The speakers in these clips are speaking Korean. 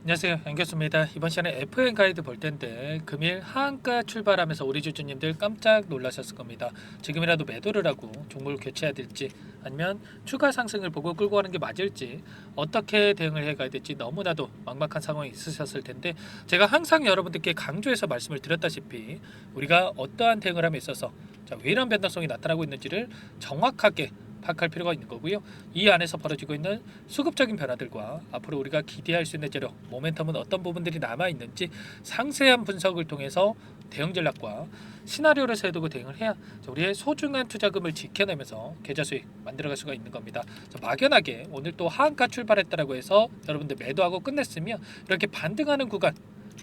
안녕하세요, 양교수입니다. 이번 시간에 FN 가이드 볼 텐데 금일 하한가 출발하면서 우리 주주님들 깜짝 놀라셨을 겁니다. 지금이라도 매도를 하고 종목을 교체해야 될지 아니면 추가 상승을 보고 끌고 가는 게 맞을지 어떻게 대응을 해가야 될지 너무나도 막막한 상황이 있으셨을 텐데, 제가 항상 여러분들께 강조해서 말씀을 드렸다시피 우리가 어떠한 대응을 함에 있어서 왜 이런 변동성이 나타나고 있는지를 정확하게 파악할 필요가 있는 거고요. 이 안에서 벌어지고 있는 수급적인 변화들과 앞으로 우리가 기대할 수 있는 재료, 모멘텀은 어떤 부분들이 남아 있는지 상세한 분석을 통해서 대응 전략과 시나리오를 세우고 대응을 해야 우리의 소중한 투자금을 지켜내면서 계좌 수익 만들어갈 수가 있는 겁니다. 막연하게 오늘 또 하한가 출발했다라고 해서 여러분들 매도하고 끝냈으면 이렇게 반등하는 구간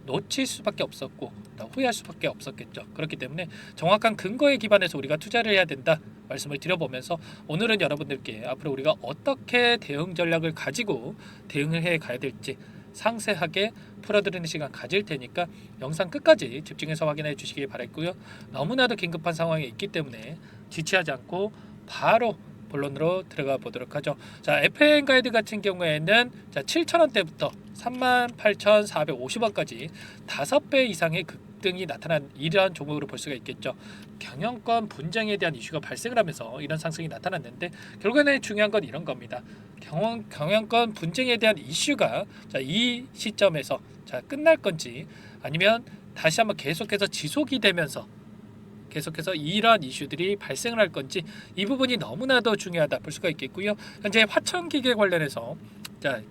놓칠 수밖에 없었고 후회할 수밖에 없었겠죠. 그렇기 때문에 정확한 근거에 기반해서 우리가 투자를 해야 된다 말씀을 드려보면서, 오늘은 여러분들께 앞으로 우리가 어떻게 대응 전략을 가지고 대응을 해 가야 될지 상세하게 풀어드리는 시간 가질 테니까 영상 끝까지 집중해서 확인해 주시기 바랄고요. 너무나도 긴급한 상황에 있기 때문에 지체하지 않고 바로 본론으로 들어가 보도록 하죠. 자, FN 가이드 같은 경우에는 7,000원대부터 38,450원까지 5배 이상의 급등이 나타난 이러한 종목으로 볼 수가 있겠죠. 경영권 분쟁에 대한 이슈가 발생을 하면서 이런 상승이 나타났는데, 결국에는 중요한 건 이런 겁니다. 경영권 분쟁에 대한 이슈가 이 시점에서 끝날 건지 아니면 다시 한번 계속해서 지속이 되면서 계속해서 이러한 이슈들이 발생을 할 건지, 이 부분이 너무나도 중요하다 볼 수가 있겠고요. 현재 화천기계 관련해서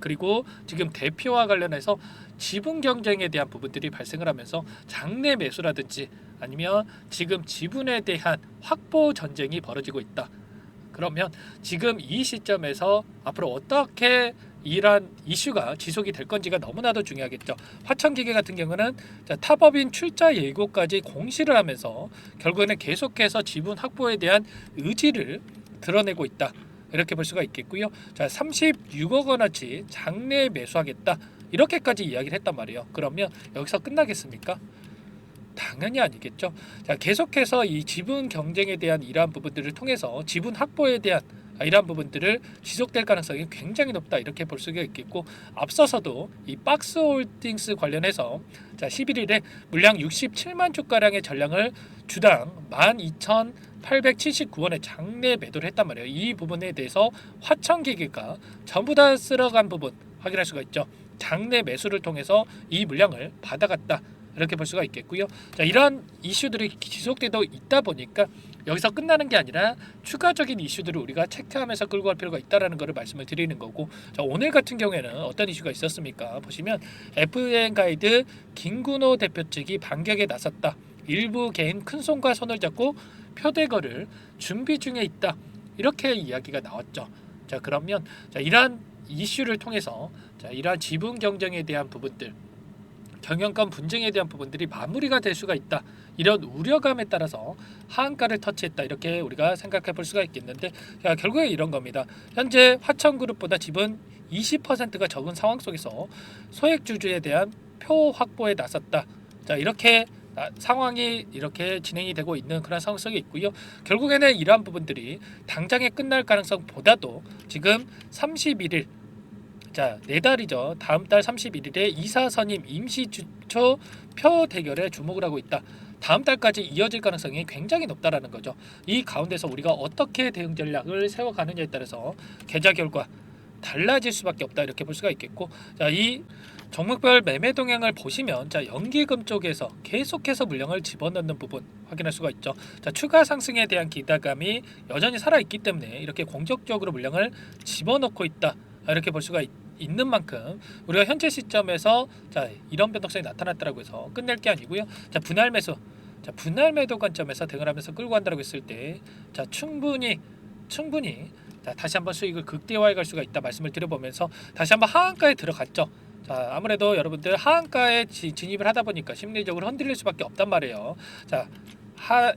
그리고 지금 대표와 관련해서 지분 경쟁에 대한 부분들이 발생을 하면서 장내 매수라든지 아니면 지금 지분에 대한 확보 전쟁이 벌어지고 있다. 그러면 지금 이 시점에서 앞으로 어떻게 이러한 이슈가 지속이 될 건지가 너무나도 중요하겠죠. 화천기계 같은 경우는 탑업인 출자 예고까지 공시를 하면서 결국에는 계속해서 지분 확보에 대한 의지를 드러내고 있다, 이렇게 볼 수가 있겠고요. 36억 원어치 장내 매수하겠다, 이렇게까지 이야기를 했단 말이에요. 그러면 여기서 끝나겠습니까? 당연히 아니겠죠. 계속해서 이 지분 경쟁에 대한 이러한 부분들을 통해서 지분 확보에 대한 이러한 부분들을 지속될 가능성이 굉장히 높다, 이렇게 볼 수가 있겠고, 앞서서도 이 박스홀딩스 관련해서 11일에 물량 67만 주가량의 전량을 주당 12,879원에 장내 매도를 했단 말이에요. 이 부분에 대해서 화천기계가 전부 다 쓸어간 부분 확인할 수가 있죠. 장내 매수를 통해서 이 물량을 받아갔다, 이렇게 볼 수가 있겠고요. 이러한 이슈들이 지속되고 있다 보니까 여기서 끝나는 게 아니라 추가적인 이슈들을 우리가 체크하면서 끌고 갈 필요가 있다라는 것을 말씀을 드리는 거고, 오늘 같은 경우에는 어떤 이슈가 있었습니까? 보시면 FN 가이드 김근호 대표 측이 반격에 나섰다. 일부 개인 큰손과 손을 잡고 표대거를 준비 중에 있다, 이렇게 이야기가 나왔죠. 그러면 이러한 이슈를 통해서 이러한 지분 경쟁에 대한 부분들, 경영권 분쟁에 대한 부분들이 마무리가 될 수가 있다, 이런 우려감에 따라서 하한가를 터치했다, 이렇게 우리가 생각해 볼 수가 있겠는데, 결국에 이런 겁니다. 현재 화천그룹보다 지분 20%가 적은 상황 속에서 소액주주에 대한 표 확보에 나섰다. 이렇게 상황이 이렇게 진행이 되고 있는 그런 상황 속에 있고요. 결국에는 이러한 부분들이 당장에 끝날 가능성보다도 지금 31일, 내달이죠. 다음 달 31일에 이사 선임 임시 주초 표 대결에 주목을 하고 있다. 다음 달까지 이어질 가능성이 굉장히 높다라는 거죠. 이 가운데서 우리가 어떻게 대응 전략을 세워가느냐에 따라서 계좌 결과 달라질 수밖에 없다, 이렇게 볼 수가 있겠고, 이 종목별 매매 동향을 보시면 연기금 쪽에서 계속해서 물량을 집어넣는 부분 확인할 수가 있죠. 추가 상승에 대한 기대감이 여전히 살아있기 때문에 이렇게 공격적으로 물량을 집어넣고 있다, 이렇게 볼 수가 있는 만큼 우리가 현재 시점에서 이런 변동성이 나타났다고 해서 끝낼 게 아니고요. 분할 매수, 분할 매도 관점에서 대응을 하면서 끌고 간다고 했을 때 충분히 다시 한번 수익을 극대화해 갈 수가 있다 말씀을 드려보면서 다시 한번 하한가에 들어갔죠. 아무래도 여러분들 하한가에 진입을 하다 보니까 심리적으로 흔들릴 수밖에 없단 말이에요.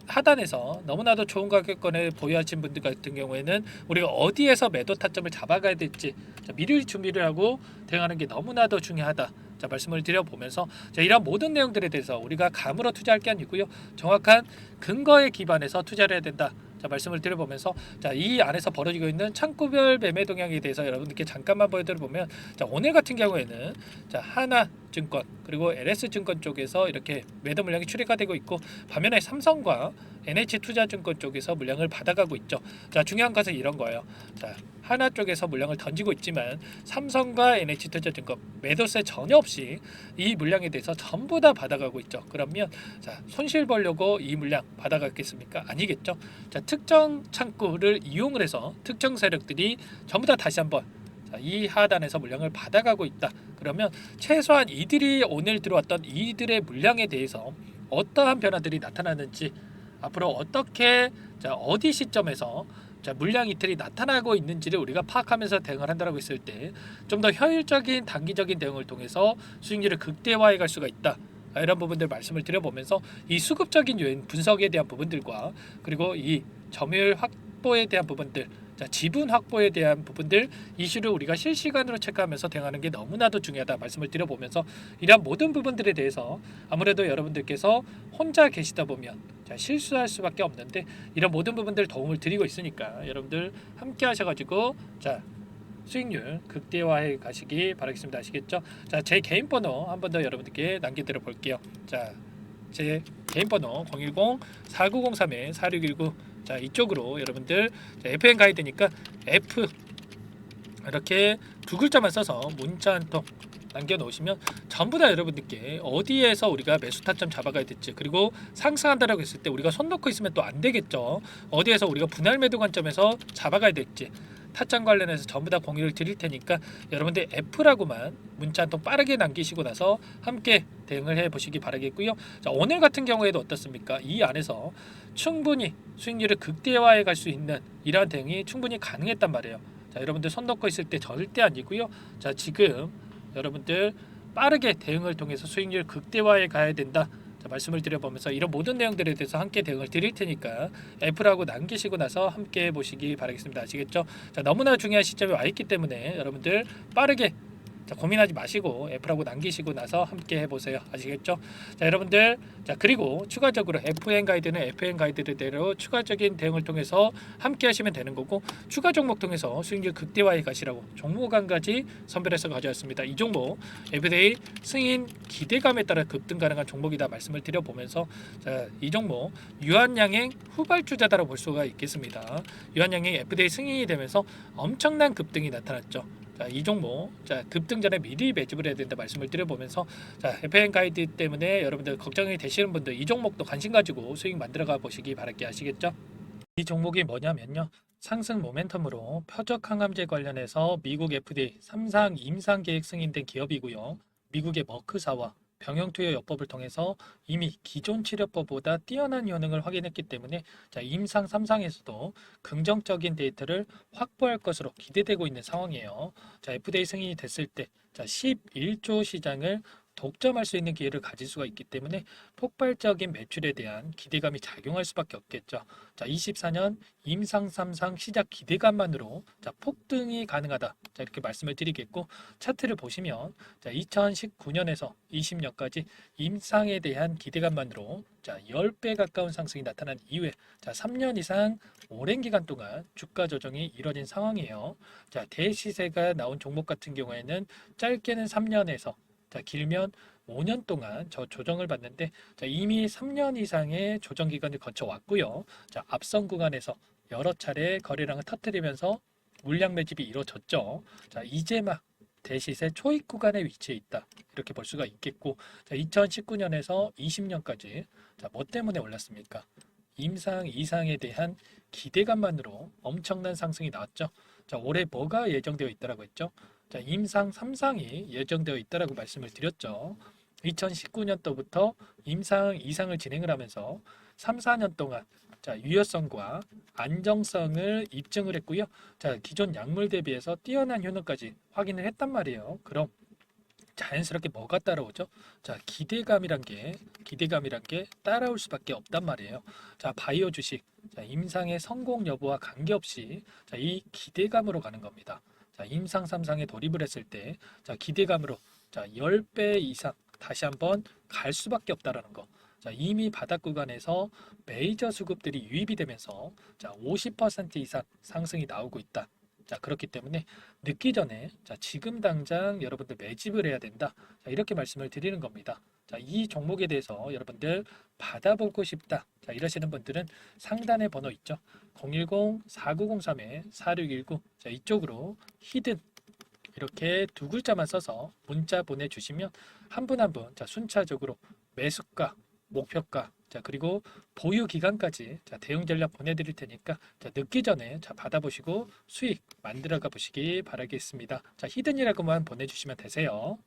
하단에서 너무나도 좋은 가격권을 보유하신 분들 같은 경우에는 우리가 어디에서 매도 타점을 잡아가야 될지 미리 준비를 하고 대응하는 게 너무나도 중요하다, 말씀을 드려보면서 이런 모든 내용들에 대해서 우리가 감으로 투자할 게 아니고요, 정확한 근거에 기반해서 투자를 해야 된다, 자, 말씀을 드려보면서 자, 이 안에서 벌어지고 있는 창구별 매매 동향에 대해서 여러분들께 잠깐만 보여드려보면 자, 오늘 같은 경우에는 자, 하나증권 그리고 LS증권 쪽에서 이렇게 매도 물량이 출회가 되고 있고 반면에 삼성과 NH투자증권 쪽에서 물량을 받아가고 있죠. 자, 중요한 것은 이런 거예요. 자, 하나 쪽에서 물량을 던지고 있지만 삼성과 NH투자증권 매도세 전혀 없이 이 물량에 대해서 전부 다 받아가고 있죠. 그러면 자, 손실 보려고 이 물량 받아갔겠습니까? 아니겠죠. 자, 특정 창구를 이용을 해서 특정 세력들이 전부 다 다시 한번 자, 이 하단에서 물량을 받아가고 있다. 그러면 최소한 이들이 오늘 들어왔던 이들의 물량에 대해서 어떠한 변화들이 나타나는지 앞으로 어떻게 자, 어디 시점에서 자, 물량 이틀이 나타나고 있는지를 우리가 파악하면서 대응을 한다고 했을 때 좀 더 효율적인 단기적인 대응을 통해서 수익률을 극대화해 갈 수가 있다. 이런 부분들 말씀을 드려보면서 이 수급적인 요인 분석에 대한 부분들과 그리고 이 점유율 확보에 대한 부분들 자, 지분 확보에 대한 부분들 이슈를 우리가 실시간으로 체크하면서 대응하는 게 너무나도 중요하다 말씀을 드려보면서 이러한 모든 부분들에 대해서 아무래도 여러분들께서 혼자 계시다 보면 자, 실수할 수밖에 없는데 이런 모든 부분들 도움을 드리고 있으니까 여러분들 함께 하셔가지고 자, 수익률 극대화해 가시기 바라겠습니다. 아시겠죠? 자, 제 개인 번호 한 번 더 여러분들께 남겨드려 볼게요. 자, 제 개인 번호 010-4903-4619 자, 이쪽으로 여러분들 자, FN 가이드니까 F 이렇게 두 글자만 써서 문자 한 통 남겨놓으시면 전부 다 여러분들께 어디에서 우리가 매수 타점 잡아가야 될지 그리고 상승한다라고 했을 때 우리가 손 놓고 있으면 또 안 되겠죠. 어디에서 우리가 분할 매도 관점에서 잡아가야 될지 타점 관련해서 전부 다 공유를 드릴 테니까 여러분들 F라고만 문자 한 통 빠르게 남기시고 나서 함께 대응을 해 보시기 바라겠고요. 자, 오늘 같은 경우에도 어떻습니까? 이 안에서 충분히 수익률을 극대화해 갈 수 있는 이러한 대응이 충분히 가능했단 말이에요. 자, 여러분들 손 놓고 있을 때 절대 아니고요. 자, 지금 여러분들 빠르게 대응을 통해서 수익률 극대화해 가야 된다. 자, 말씀을 드려보면서 이런 모든 내용들에 대해서 함께 대응을 드릴 테니까 F라고 남기시고 나서 함께 보시기 바라겠습니다. 아시겠죠? 자, 너무나 중요한 시점에 와 있기 때문에 여러분들 빠르게 자, 고민하지 마시고 F라고 남기시고 나서 함께 해보세요. 아시겠죠? 자, 여러분들 자, 그리고 추가적으로 FN 가이드는 FN 가이드대로 추가적인 대응을 통해서 함께 하시면 되는 거고 추가 종목 통해서 수익률 극대화해 가시라고 종목 한 가지 선별해서 가져왔습니다. 이 종목 에브데이 승인 기대감에 따라 급등 가능한 종목이다 말씀을 드려보면서 자, 이 종목 유한양행 후발주자다라고 볼 수가 있겠습니다. 유한양행 에브데이 승인이 되면서 엄청난 급등이 나타났죠. 자, 이 종목 자, 급등 전에 미리 매집을 해야 된다 말씀을 드려보면서 자, FN 가이드 때문에 여러분들 걱정이 되시는 분들 이 종목도 관심 가지고 수익 만들어가 보시기 바랄게. 아시겠죠? 이 종목이 뭐냐면요. 상승 모멘텀으로 표적 항암제 관련해서 미국 FDA 3상 임상 계획 승인된 기업이고요. 미국의 머크사와 병용투여 요법을 통해서 이미 기존 치료법보다 뛰어난 효능을 확인했기 때문에 자, 임상 3상에서도 긍정적인 데이터를 확보할 것으로 기대되고 있는 상황이에요. 자, FDA 승인이 됐을 때 자, 11조 시장을 독점할 수 있는 기회를 가질 수가 있기 때문에 폭발적인 매출에 대한 기대감이 작용할 수밖에 없겠죠. 자, 24년 임상 3상 시작 기대감만으로 자, 폭등이 가능하다. 자, 이렇게 말씀을 드리겠고 차트를 보시면 자, 2019년에서 20년까지 임상에 대한 기대감만으로 자, 10배 가까운 상승이 나타난 이후에 자, 3년 이상 오랜 기간 동안 주가 조정이 이뤄진 상황이에요. 자, 대시세가 나온 종목 같은 경우에는 짧게는 3년에서 자, 길면 5년 동안 저 조정을 받는데 자, 이미 3년 이상의 조정 기간을 거쳐 왔고요. 자, 앞선 구간에서 여러 차례 거래량을 터뜨리면서 물량 매집이 이루어졌죠. 자, 이제 막 대시세 초입 구간에 위치해 있다. 이렇게 볼 수가 있겠고 자, 2019년에서 20년까지 자, 뭐 때문에 올랐습니까? 임상 이상에 대한 기대감만으로 엄청난 상승이 나왔죠. 자, 올해 뭐가 예정되어 있다라고 했죠? 자, 임상 3상이 예정되어 있다라고 말씀을 드렸죠. 2019년도부터 임상 2상을 진행을 하면서 3, 4년 동안 자, 유효성과 안정성을 입증을 했고요. 자, 기존 약물 대비해서 뛰어난 효능까지 확인을 했단 말이에요. 그럼 자연스럽게 뭐가 따라오죠? 자, 기대감이란 게 따라올 수밖에 없단 말이에요. 자, 바이오 주식 자, 임상의 성공 여부와 관계없이 자, 이 기대감으로 가는 겁니다. 자, 임상 3상에 돌입을 했을 때 자, 기대감으로 자, 10배 이상 다시 한번 갈 수밖에 없다라는 거. 자, 이미 바닥 구간에서 메이저 수급들이 유입이 되면서 자, 50% 이상 상승이 나오고 있다. 자, 그렇기 때문에 늦기 전에 자, 지금 당장 여러분들 매집을 해야 된다. 자, 이렇게 말씀을 드리는 겁니다. 자, 이 종목에 대해서 여러분들 받아보고 싶다. 자, 이러시는 분들은 상단에 번호 있죠. 010-4903-4619. 자, 이쪽으로 히든 이렇게 두 글자만 써서 문자 보내주시면 한 분 한 분 자, 순차적으로 매수가, 목표가, 자, 그리고 보유 기간까지 자, 대응 전략 보내드릴 테니까 자, 늦기 전에 자, 받아보시고 수익 만들어가 보시기 바라겠습니다. 자, 히든이라고만 보내주시면 되세요.